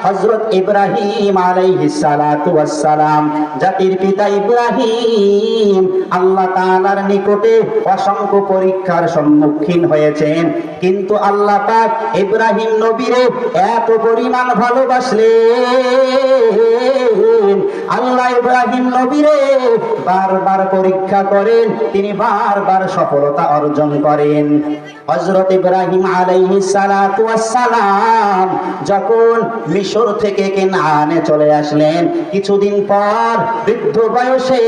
হযরত ইব্রাহিম আলাইহিস সালাতু ওয়াস সালাম, জাতির পিতা ইব্রাহিম আল্লাহ তাআলার নিকটে অসংখ্য পরীক্ষার সম্মুখীন হয়েছেন, কিন্তু আল্লাহ পাক ইব্রাহিম নবীরে এত পরিমাণ ভালোবাসলেন, আল্লাহ ইব্রাহিম নবীরে বারবার পরীক্ষা করেন, তিনি বারবার সফলতা অর্জন করেন। হযরত ইব্রাহিম আলাইহিস সালাতু ওয়াস সালাম যখন মিশর থেকে কেনানে চলে আসলেন, কিছুদিন পর বৃদ্ধ বয়সে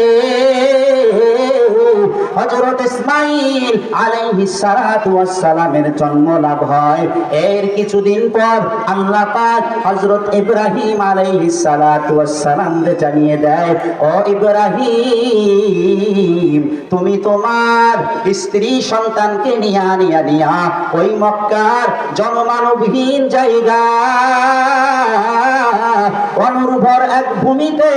হযরত ইসমাঈল আলাইহিস সালাতু ওয়াস সালামের জন্ম লাভ হয়। এর কিছুদিন পর আল্লাহ পাক হযরত ইব্রাহিম আলাইহিস সালাতু ওয়াস সালামকে জানিয়ে দেয়, ও ইব্রাহিম, তুমি তোমার স্ত্রী সন্তানকে নিয়া ওই মক্কার জনমানবহীন জায়গা অনুর্বর এক ভূমিতে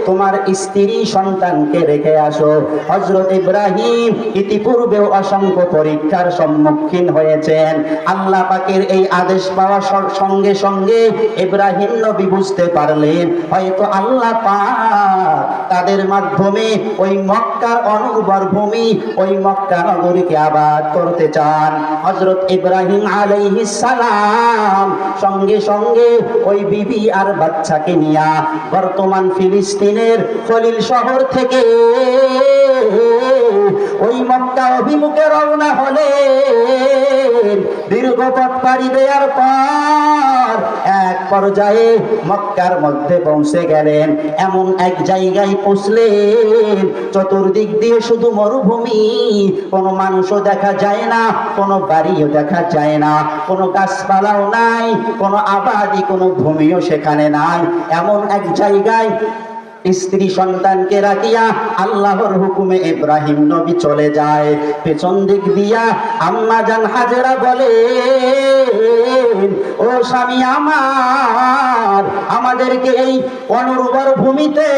তোমার স্ত্রী সন্তানকে রেখে আসো। হযরত ইব্রাহিম ইতিপূর্বেও অসংখ্য পরীক্ষার সম্মুখীন হয়েছেন। আল্লাহ পাকের এই আদেশ পাওয়ার সঙ্গে সঙ্গে ইব্রাহিম নবী বুঝতে পারলেন হয়তো আল্লাহ পাক তাদের মাধ্যমে ওই মক্কার অনুর্বর ভূমি, ওই মক্কা নগরীকে আবাদ করতে চান। হযরত ইব্রাহিম আলাইহিস সালাম সঙ্গে সঙ্গে ওই বিবি আর বাচ্চাকে নিয়া বর্তমান ফিলিস্তিনের খলিল শহর থেকে ওই মক্কা অভিমুখে রওনা হলেন। দীর্ঘ পথ পাড়ি দেওয়ার পর এক পর্যায়ে মক্কার মধ্যে পৌঁছে গেলেন। এমন এক জায়গায় পৌঁছলেন চতুর্দিক দিয়ে শুধু মরুভূমি, কোনো মানুষও দেখা যায় না, কোনো বাড়িও দেখা যায় না, কোনো গাছপালাও নাই, কোনো আবাদি কোনো ভূমিও সেখানে নাই। এমন এক জায়গায় স্ত্রী সন্তানকে রাখিয়া আল্লাহর হুকুমে ইব্রাহিম নবী চলে যায়। পেছন দিক দিয়া আম্মা জান হাজেরা বলে, ও স্বামী আমার, আমাদেরকে এই অনুর্বর ভূমিতে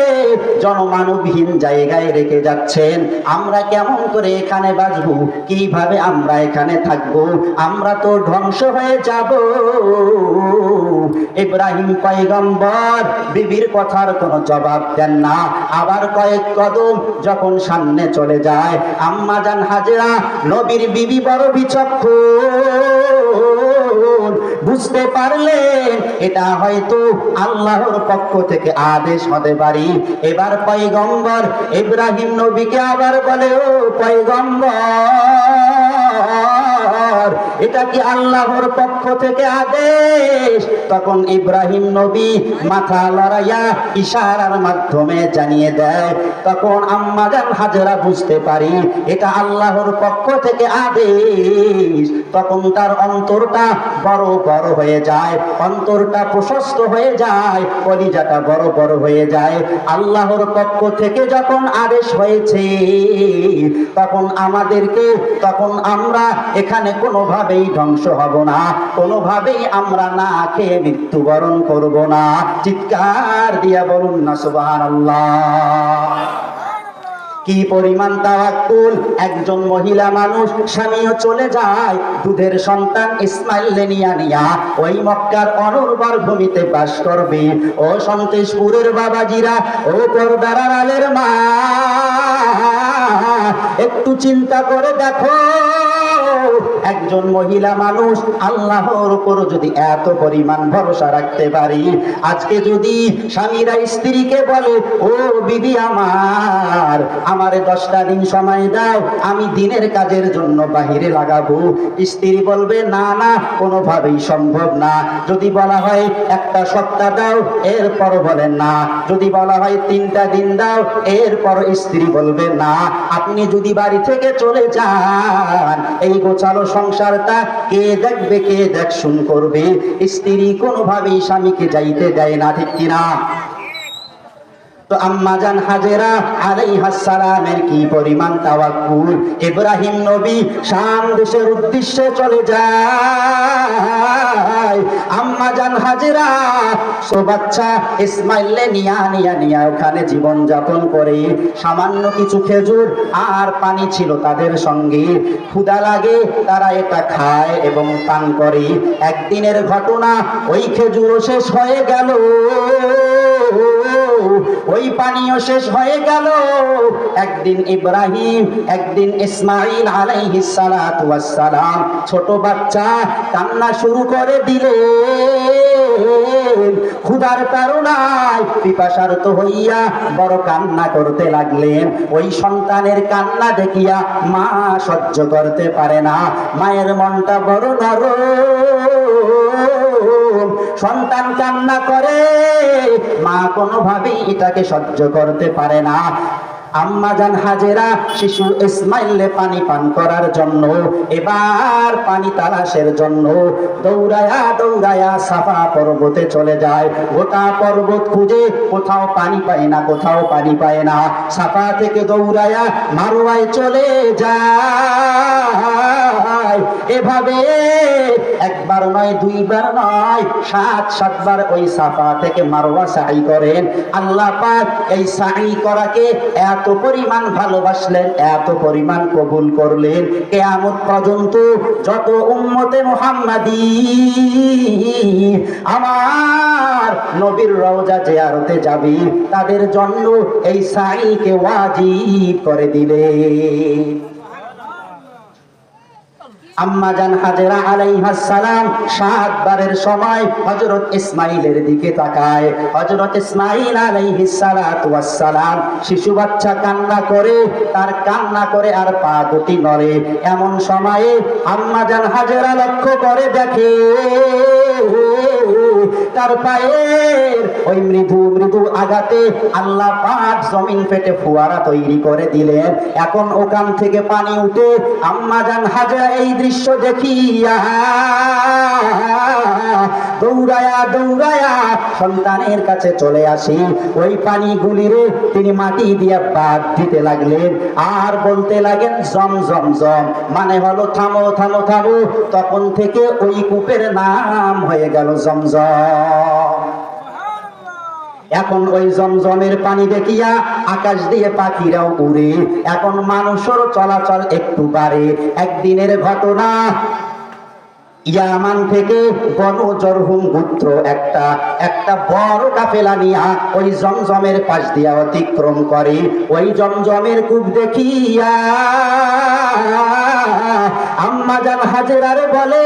জনমানবহীন জায়গায় রেখে যাচ্ছেন, আমরা কেমন করে এখানে বাঁচবো, কিভাবে আমরা এখানে থাকবো, আমরা তো ধ্বংস হয়ে যাব। ইব্রাহিম পয়গম্বর বিবির কথার কোনো জবাব দেন না। আবার কয়েক কদম যখন সামনে চলে যায়, আম্মা জান হাজেরা নবীর বিবি বড় বিচক্ষণ, বুঝতে পারলেন এটা হয়তো আল্লাহর পক্ষ থেকে আদেশ হতে পারে। এবার পয়গম্বর ইব্রাহিম নবীকে আবার বলে, ও পয়গম্বর, এটা কি আল্লাহর পক্ষ থেকে আদেশ? তখন ইব্রাহিম নবী মাথা লড়াইয়া ইশারার মাধ্যমে জানিয়ে দেয়। তখন আম্মা জান হাজেরা বুঝতে পারি এটা আল্লাহর পক্ষ থেকে আদেশ। তখন তার অন্তরটা বড় বড় হয়ে যায়, অন্তরটা প্রশস্ত হয়ে যায়, কলিজাটা বড় বড় হয়ে যায়। আল্লাহর পক্ষ থেকে যখন আদেশ হয়েছে তখন আমাদেরকে, তখন আমরা এখানে কোনোভাবেই ধ্বংস হব না, কোনোভাবেই আমরা না খেয়ে মৃত্যুবরণ করব না। চিৎকার দিয়া বলুন না সুবহানাল্লাহ। কি পরিমাণ তাওয়াক্কুল! একজন মহিলা মানুষ, স্বামীও চলে যায়, দুধের সন্তান ইসমাইল নিয়া ওই মক্কার অনুর্বর ভূমিতে বাস করবে। ও সন্তোষপুরের বাবাজিরা, ও পর্দার আড়ালের মা, একটু চিন্তা করে দেখো, একজন মহিলা মানুষ আল্লাহর উপর যদি এত পরিমাণ ভরসা রাখতে পারি, আজকে যদি স্বামীরা স্ত্রীকে বলে, ও বিবি আমার, আমারে 10টা দিন সময় দাও, আমি দিনের কাজের জন্য বাহিরে লাগাবো, স্ত্রী বলবে না না, কোনোভাবেই সম্ভব না। যদি বলা হয় 1টা সপ্তাহ দাও, এরপর বলেন না। যদি বলা হয় 3টা দিন দাও, এরপর স্ত্রী বলবে না। আপনি যদি বাড়ি থেকে চলে যান, এই গোছালো সংসারটা কে দেখবে, কে দেখশুন করবে? স্ত্রী কোনোভাবেই স্বামীকে যাইতে দেয় না, ঠিক কিনা? তো আম্মাজান হাজেরা আলাইহাস সালামের কি পরিমাণ তাওয়াক্কুল, ইব্রাহিম নবী শাম দেশের উদ্দেশ্যে চলে যায়। আম্মাজান হাজেরা বাচ্চা ইসমাইলে নিয়া ওখানে জীবন যাপন করে। সামান্য কিছু খেজুর আর পানি ছিল তাদের সঙ্গে, ক্ষুধা লাগে তারা এটা খায় এবং পান করে। একদিনের ঘটনা, ওই খেজুরও শেষ হয়ে গেল, ওই পানিও শেষ হয়ে গেল। একদিন ইব্রাহিম, একদিন ইসমাইল আলাইহিস সালাতু ওয়াস সালাম ছোট বাচ্চা কান্না শুরু করে দিলেন। ক্ষুধার তাড়নায় পিপাসার্ত হইয়া বড় কান্না করতে লাগলেন। ওই সন্তানের কান্না দেখিয়া মা সহ্য করতে পারে না, মায়ের মনটা বড় নরম। সন্তান কান্না করে, মা কোনোভাবেই এটাকে সহ্য করতে পারে না। আম্মাজান হাজেরা শিশু ইসমাইলে পানি পান করার জন্য, এবার পানি তালাশের জন্য দৌড়ায়া সাফা পর্বতে চলে যায়। গোটা পর্বত খুঁজে কোথাও পানি পায় না, কোথাও পানি পায় না। সাফা থেকে দৌড়ায়া মারওয়ায় চলে যায়। এভাবে একবার নয়, দুইবার নয়, 7 বার ওই সাফা থেকে মারওয়া সাই করেন। আল্লাহ পাক এই সাই করাকে এত পরিমাণ ভালোবাসলেন, এত পরিমাণ কবুল করলেন, কিয়ামত পর্যন্ত যত উম্মতে মুহাম্মাদী আমার নবীর রওজা জিয়ারতে যাবে তাদের জন্য এই সাইকে ওয়াজিব করে দিলেন। আম্মাজান হাজেরা আলাইহাস সালাম 7 বারের সময় হযরত ইসমাইলের দিকে তাকায়। হযরত ইসমাইল আলাইহিস সালাতু ওয়াস সালাম শিশু বাচ্চা কান্না করে, তার কান্না করে আর পা দুটি নড়ে। এমন সময়ে আম্মাজান হাজেরা লক্ষ্য করে দেখে তার পায়ের ওই মৃদু মৃদু আঘাতে আল্লাহ পাক জমিন ফেটে ফোয়ারা তৈরি করে দিলেন। এখন ওখান থেকে পানি উঠে আম্মাজান হাজেরা এই দৃশ্য দেখিয়া দৌড়ায়া সন্তানের কাছে চলে আসি। ওই পানিগুলিরে তিনি মাটি দিয়ে বাদ দিতে লাগলেন আর বলতে লাগেন জম জম জম, মানে হলো থামো থামো থামো। তখন থেকে ওই কূপের নাম হয়ে গেল জমজম। এখন ওই জমজমের পানি দেখিয়া আকাশ দিয়ে পাখিরাও উড়ে, এখন মানুষের চলাচল একটু বাড়ে। একদিনের ঘটনা, ইয়ামান থেকে বনু জরহুম গোত্র একটা বড় কাফেলা নিয়া ওই জমজমের পাশ দিয়া অতিক্রম করে। ওই জমজমের কূপ দেখিয়া আম্মাজান হাজেরারে বলে,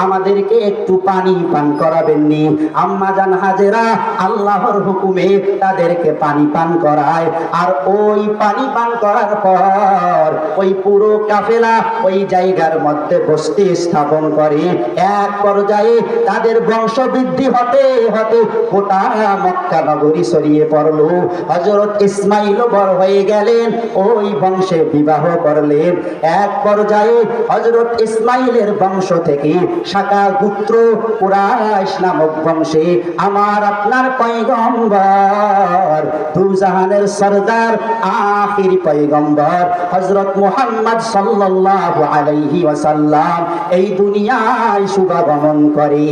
আমাদেরকে একটু পানি পান করাবেননি? আম্মাজান হাজেরা আল্লাহর হুকুমে তাদেরকে পানি পান করায়। আর ওই পানি পান করার পর ওই পুরো কাফেলা ওই জায়গার মধ্যে বসতি স্থাপন করে। এক পর্যায়ে তাদের বংশ বৃদ্ধি হতে হতে গোটা মক্কা নগরী ছড়িয়ে পড়ল। হযরত ইসমাইল বড় হয়ে গেলেন, ওই বংশে বিবাহ করলেন। এক পর্যায়ে হযরত ইসমাইলের বংশ থেকে শাখা গোত্র কুরাইশ নামক বংশে আমার আপনার পয়গম্বর, দুজাহানের সরদার, আখির পয়গম্বর হযরত মুহাম্মদ সাল্লাল্লাহু আলাইহি ওয়াসাল্লাম এই দুনিয়ায় শুভাগমন করে।